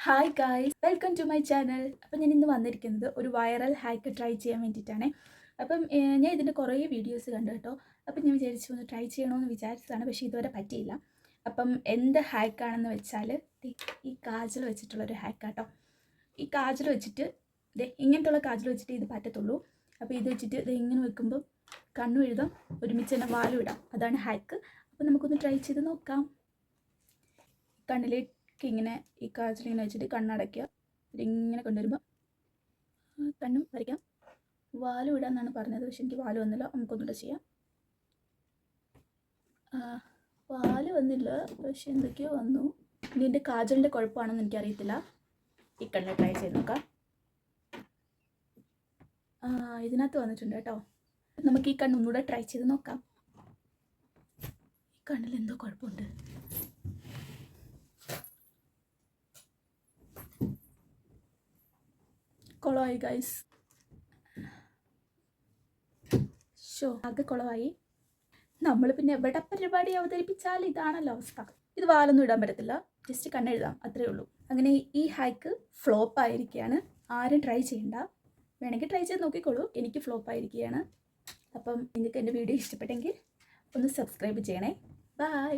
Hi guys, welcome to my channel. അപ്പം ഞാൻ ഇന്ന് വന്നിരിക്കുന്നത് ഒരു വൈറൽ ഹാക്ക് ട്രൈ ചെയ്യാൻ വേണ്ടിയിട്ടാണ്. ഞാൻ ഇതിൻ്റെ കുറേ വീഡിയോസ് കണ്ടു കേട്ടോ. അപ്പം ഞാൻ വിചാരിച്ചു ഒന്ന് ട്രൈ ചെയ്യണമെന്ന് വിചാരിച്ചതാണ്, പക്ഷേ ഇതുവരെ പറ്റിയില്ല. എന്ത് ഹാക്കാണെന്ന് വെച്ചാൽ ഈ കാജൽ വെച്ചിട്ടുള്ളൊരു ഹാക്കാട്ടോ. ഈ കാജൽ വെച്ചിട്ട് ഇങ്ങനത്തുള്ള കാജൽ വെച്ചിട്ട് ഇത് പറ്റത്തുള്ളൂ. അപ്പോൾ ഇത് വെച്ചിട്ട് ഇത് ഇങ്ങനെ വെക്കുമ്പോൾ കണ്ണും എഴുതാം, ഒരുമിച്ച് തന്നെ വാലും ഇടാം. അതാണ് ഹാക്ക്. അപ്പം നമുക്കൊന്ന് ട്രൈ ചെയ്ത് നോക്കാം. കണ്ണിലേക്ക് ഇങ്ങനെ ഈ കാജലിങ്ങനെ വെച്ചിട്ട് കണ്ണടയ്ക്കുക. ഇതിങ്ങനെ കൊണ്ടുവരുമ്പോൾ കണ്ണും വരയ്ക്കാം. വാലും ഇടാന്നാണ് പറഞ്ഞത്, പക്ഷെ എനിക്ക് വാല് വന്നില്ല. നമുക്കൊന്നുകൂടെ ചെയ്യാം. വാല് വന്നില്ല, പക്ഷെ എന്തൊക്കെയോ വന്നു. ഇതിൻ്റെ കാജലിൻ്റെ കുഴപ്പമാണെന്ന് എനിക്കറിയത്തില്ല. ഈ കണ്ണ് ട്രൈ ചെയ്ത് നോക്കാം. ഇതിനകത്ത് വന്നിട്ടുണ്ട് കേട്ടോ. നമുക്ക് ഈ കണ്ണൊന്നുകൂടെ ട്രൈ ചെയ്ത് നോക്കാം. ഈ കണ്ണിൽ എന്തോ കുഴപ്പമുണ്ട്. കുളമായി ഗൈസ്, ആകെ കുളമായി. നമ്മൾ പിന്നെ എവിടെ പരിപാടി അവതരിപ്പിച്ചാൽ ഇതാണല്ലോ അവസ്ഥ. ഇത് വാലൊന്നും ഇടാൻ പറ്റത്തില്ല, ജസ്റ്റ് കണ്ണെഴുതാം, അത്രയേ ഉള്ളൂ. അങ്ങനെ ഈ ഹാക്ക് ഫ്ലോപ്പ് ആയിരിക്കുകയാണ്. ആരും ട്രൈ ചെയ്യണ്ട. വേണമെങ്കിൽ ട്രൈ ചെയ്ത് നോക്കിക്കോളൂ. എനിക്ക് ഫ്ലോപ്പ് ആയിരിക്കുകയാണ്. നിങ്ങൾക്ക് എൻ്റെ വീഡിയോ ഇഷ്ടപ്പെട്ടെങ്കിൽ ഒന്ന് സബ്സ്ക്രൈബ് ചെയ്യണേ. ബൈ.